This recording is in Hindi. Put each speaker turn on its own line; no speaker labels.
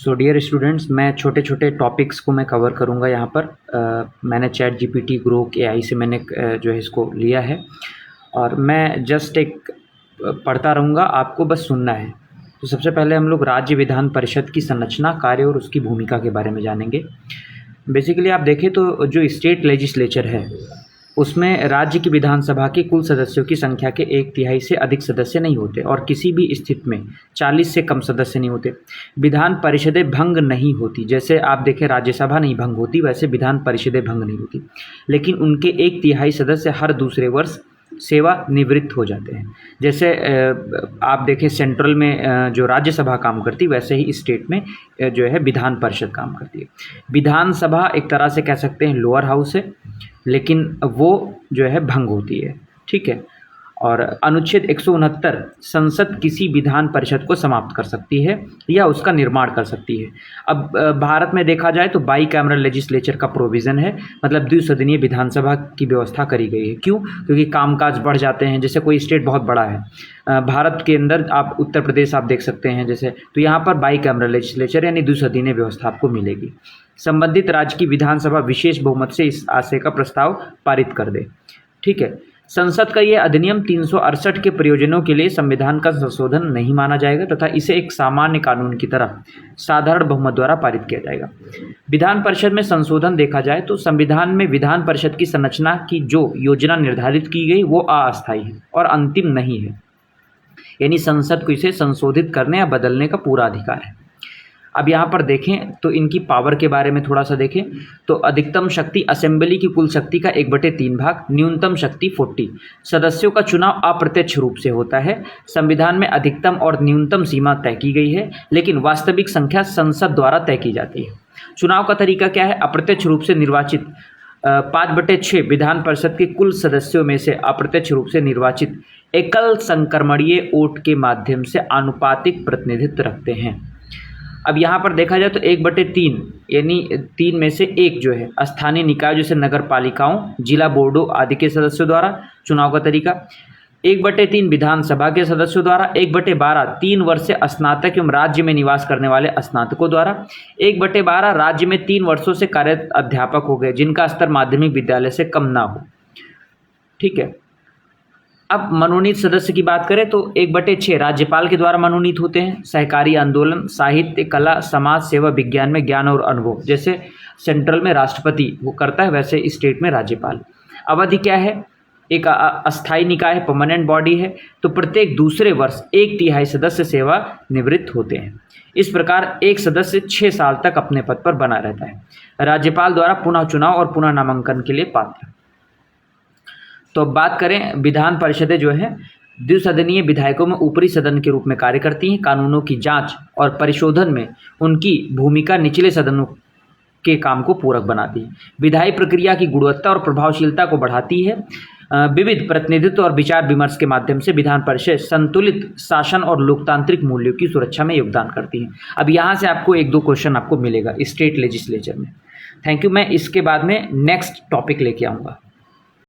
सो डियर स्टूडेंट्स, मैं छोटे छोटे टॉपिक्स को मैं कवर करूँगा यहाँ पर। मैंने चैट जीपीटी ग्रोक एआई से मैंने जो है इसको लिया है और मैं जस्ट एक पढ़ता रहूँगा, आपको बस सुनना है। तो सबसे पहले हम लोग राज्य विधान परिषद की संरचना, कार्य और उसकी भूमिका के बारे में जानेंगे। बेसिकली आप देखें तो जो स्टेट लेजिस्लेचर है उसमें राज्य की विधानसभा के कुल सदस्यों की संख्या के 1/3 से अधिक सदस्य नहीं होते और किसी भी स्थिति में 40 से कम सदस्य नहीं होते। विधान परिषदें भंग नहीं होती, जैसे आप देखें राज्यसभा नहीं भंग होती, वैसे विधान परिषदें भंग नहीं होती, लेकिन उनके 1/3 सदस्य हर दूसरे वर्ष सेवानिवृत्त हो जाते हैं। जैसे आप देखें सेंट्रल में जो राज्यसभा काम करती, वैसे ही स्टेट में जो है विधान परिषद काम करती है। विधानसभा एक तरह से कह सकते हैं लोअर हाउस है, लेकिन वो जो है भंग होती है, ठीक है। और अनुच्छेद 169 संसद किसी विधान परिषद को समाप्त कर सकती है या उसका निर्माण कर सकती है। अब भारत में देखा जाए तो बाई कैमरल लेजिस्लेचर का प्रोविज़न है, मतलब द्विसदनीय विधानसभा की व्यवस्था करी गई है। क्यों? क्योंकि कामकाज बढ़ जाते हैं। जैसे कोई स्टेट बहुत बड़ा है, भारत के अंदर आप उत्तर प्रदेश आप देख सकते हैं जैसे, तो यहाँ पर बाई कैमरल लेजिस्लेचर यानी द्विसदनीय व्यवस्था आपको मिलेगी। संबंधित राज्य की विधानसभा विशेष बहुमत से इस आशय का प्रस्ताव पारित कर दे, ठीक है। संसद का यह अधिनियम 368 के प्रयोजनों के लिए संविधान का संशोधन नहीं माना जाएगा तथा इसे एक सामान्य कानून की तरह साधारण बहुमत द्वारा पारित किया जाएगा। विधान परिषद में संशोधन देखा जाए तो संविधान में विधान परिषद की संरचना की जो योजना निर्धारित की गई वो अस्थायी है और अंतिम नहीं है, यानी संसद को इसे संशोधित करने या बदलने का पूरा अधिकार है। अब यहाँ पर देखें तो इनकी पावर के बारे में थोड़ा सा देखें तो अधिकतम शक्ति असेंबली की कुल शक्ति का 1/3 भाग, न्यूनतम शक्ति 40। सदस्यों का चुनाव अप्रत्यक्ष रूप से होता है। संविधान में अधिकतम और न्यूनतम सीमा तय की गई है, लेकिन वास्तविक संख्या संसद द्वारा तय की जाती है। चुनाव का तरीका क्या है? अप्रत्यक्ष रूप से निर्वाचित 5/6 विधान परिषद के कुल सदस्यों में से अप्रत्यक्ष रूप से निर्वाचित एकल संक्रमणीय वोट के माध्यम से आनुपातिक प्रतिनिधित्व रखते हैं। अब यहाँ पर देखा जाए तो 1/3 यानी 3 में से 1 जो है स्थानीय निकाय जैसे नगर पालिकाओं, जिला बोर्डों आदि के सदस्यों द्वारा। चुनाव का तरीका 1/3 विधानसभा के सदस्यों द्वारा, 1/12 3 वर्ष से स्नातक एवं राज्य में निवास करने वाले स्नातकों द्वारा, 1/12 राज्य में 3 वर्षों से कार्यरत अध्यापक हो गए जिनका स्तर माध्यमिक विद्यालय से कम ना हो, ठीक है। अब मनोनीत सदस्य की बात करें तो 1/6 राज्यपाल के द्वारा मनोनीत होते हैं। सहकारी आंदोलन, साहित्य, कला, समाज सेवा, विज्ञान में ज्ञान और अनुभव, जैसे सेंट्रल में राष्ट्रपति वो करता है, वैसे स्टेट में राज्यपाल। अवधि क्या है? एक अस्थायी निकाय है, परमानेंट बॉडी है, तो प्रत्येक दूसरे वर्ष 1/3 सदस्य सेवा निवृत्त होते हैं। इस प्रकार एक सदस्य 6 साल तक अपने पद पर बना रहता है। राज्यपाल द्वारा पुनः चुनाव और पुनः नामांकन के लिए पात्र। तो अब बात करें, विधान परिषदें जो है द्विसदनीय विधायकों में ऊपरी सदन के रूप में कार्य करती हैं। कानूनों की जांच और परिशोधन में उनकी भूमिका निचले सदनों के काम को पूरक बनाती है। विधायी प्रक्रिया की गुणवत्ता और प्रभावशीलता को बढ़ाती है। विविध प्रतिनिधित्व और विचार विमर्श के माध्यम से विधान परिषद संतुलित शासन और लोकतांत्रिक मूल्यों की सुरक्षा में योगदान करती है। अब यहाँ से आपको 1-2 क्वेश्चन आपको मिलेगा स्टेट लेजिस्लेचर में। Thank you. मैं इसके बाद में नेक्स्ट टॉपिक लेके आऊँगा।